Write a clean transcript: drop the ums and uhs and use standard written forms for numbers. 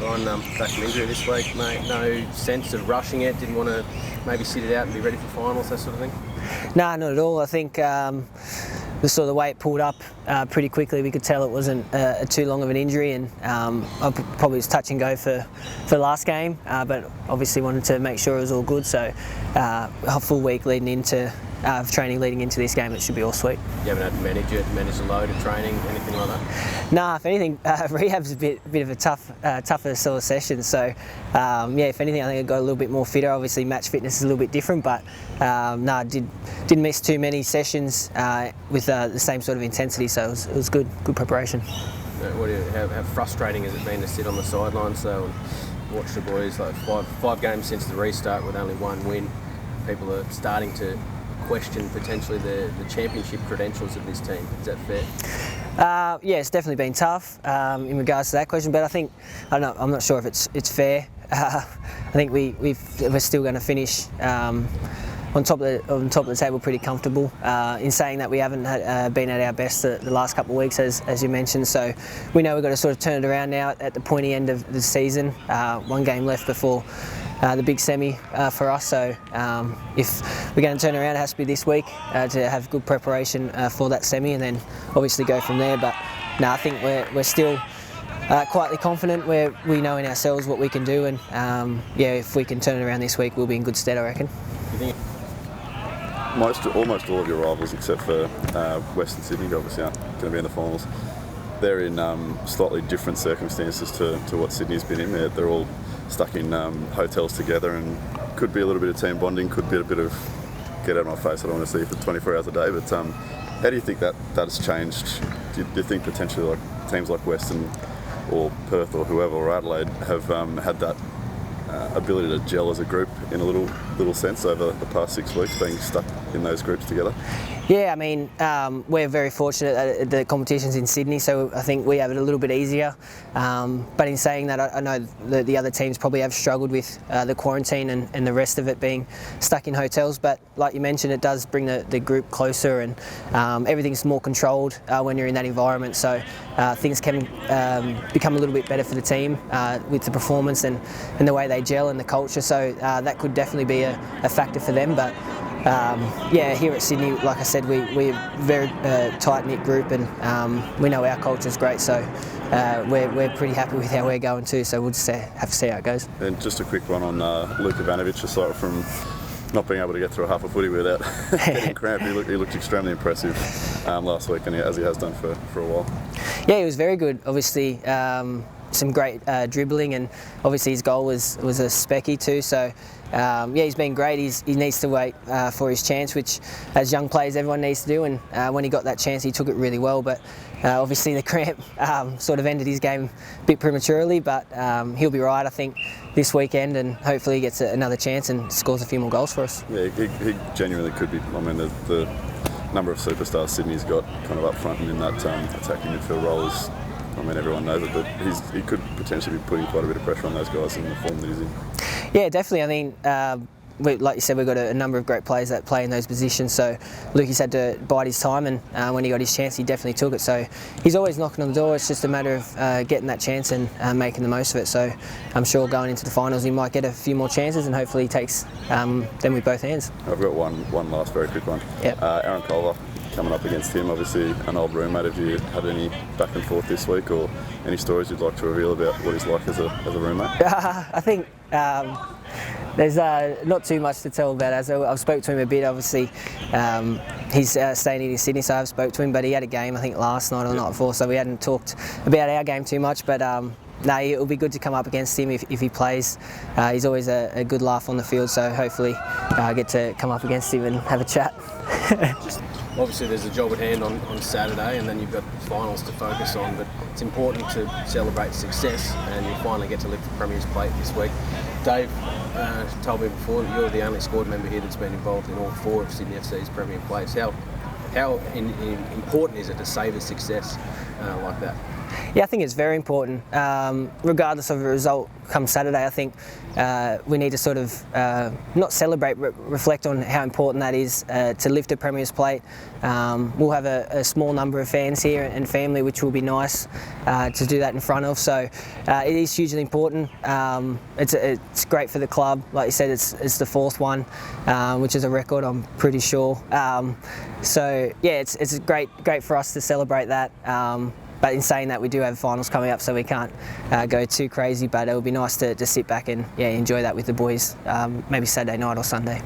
on back from injury this week, mate. No sense of rushing it. Didn't want to maybe sit it out and be ready for finals, that sort of thing. No, not at all. I think we saw the way it pulled up pretty quickly. We could tell it wasn't too long of an injury, and I probably was touch and go for the last game, but obviously wanted to make sure it was all good. So a full week leading into training leading into this game, it should be all sweet. You haven't had to manage the load of training, anything like that? Nah, if anything, rehab's a bit of a tougher sort of session. So yeah, if anything, I think I got a little bit more fitter. Obviously, match fitness is a little bit different, but no, didn't miss too many sessions with the same sort of intensity. So it was good preparation. How frustrating has it been to sit on the sidelines though and watch the boys, like five games since the restart with only one win? People are starting to question potentially the championship credentials of this team. Is that fair? Yeah, it's definitely been tough in regards to that question, but I think I'm not sure if it's fair. I think we're still going to finish on top of the table pretty comfortable. In saying that, we haven't been at our best the last couple of weeks, as you mentioned. So we know we've got to sort of turn it around now at the pointy end of the season. One game left before the big semi for us. So if we're going to turn around, it has to be this week to have good preparation for that semi, and then obviously go from there. But no, I think we're still quietly confident. We know in ourselves what we can do, and yeah, if we can turn it around this week, we'll be in good stead, I reckon. Almost all of your rivals, except for Western Sydney, obviously aren't going to be in the finals. They're in slightly different circumstances to what Sydney's been in. They're all stuck in hotels together, and could be a little bit of team bonding, could be a bit of get out of my face, I don't want to see you for 24 hours a day. But how do you think that has changed? Do you think potentially like teams like Western or Perth or whoever or Adelaide have had that ability to gel as a group in a little sense over the past 6 weeks, being stuck in those groups together? Yeah, I mean, we're very fortunate that the competition's in Sydney, so I think we have it a little bit easier. But in saying that, I know that the other teams probably have struggled with the quarantine and the rest of it being stuck in hotels. But like you mentioned, it does bring the group closer, and everything's more controlled when you're in that environment. So things can become a little bit better for the team with the performance and the way they gel and the culture. So that could definitely be a factor for them. But yeah, here at Sydney, like I said, we're a very tight-knit group, and we know our culture's great, so we're pretty happy with how we're going too, so we'll just have to see how it goes. And just a quick one on Luke Ivanovic, aside from not being able to get through a half a footy without getting cramp. He looked extremely impressive last week, and as he has done for a while. Yeah, he was very good, obviously. Some great dribbling, and obviously his goal was a specky too. So yeah, he's been great. He needs to wait for his chance, which as young players everyone needs to do. And when he got that chance, he took it really well. But obviously the cramp sort of ended his game a bit prematurely. But he'll be right, I think, this weekend, and hopefully he gets another chance and scores a few more goals for us. Yeah, he genuinely could be. I mean, the number of superstars Sydney's got kind of up front and in that attacking midfield role is, I mean, everyone knows it, but he could potentially be putting quite a bit of pressure on those guys in the form that he's in. Yeah, definitely. I mean, like you said, we've got a number of great players that play in those positions, so Lukey's had to bide his time, and when he got his chance, he definitely took it. So he's always knocking on the door. It's just a matter of getting that chance and making the most of it. So I'm sure going into the finals, he might get a few more chances, and hopefully he takes them with both hands. I've got one last very quick one. Yep. Aaron Culver, coming up against him, obviously an old roommate. Have you had any back and forth this week, or any stories you'd like to reveal about what he's like as a roommate? I think there's not too much to tell about it. I've spoke to him a bit. Obviously, he's staying in Sydney, so I've spoke to him. But he had a game, I think, last night or the night before, so we hadn't talked about our game too much. But no, it'll be good to come up against him if he plays. He's always a good laugh on the field, so hopefully I get to come up against him and have a chat. Obviously there's a job at hand on Saturday, and then you've got finals to focus on, but it's important to celebrate success, and you finally get to lift the Premier's plate this week. Dave told me before that you're the only squad member here that's been involved in all 4 of Sydney FC's Premier plays. How important is it to savour success like that? Yeah, I think it's very important. Regardless of the result come Saturday, I think we need to sort of not celebrate, but reflect on how important that is to lift a Premier's plate. We'll have a small number of fans here and family, which will be nice to do that in front of. So it is hugely important. It's great for the club. Like you said, it's the 4th one, which is a record, I'm pretty sure. So yeah, it's great for us to celebrate that. But in saying that, we do have finals coming up, so we can't go too crazy. But it would be nice to sit back and enjoy that with the boys, maybe Saturday night or Sunday.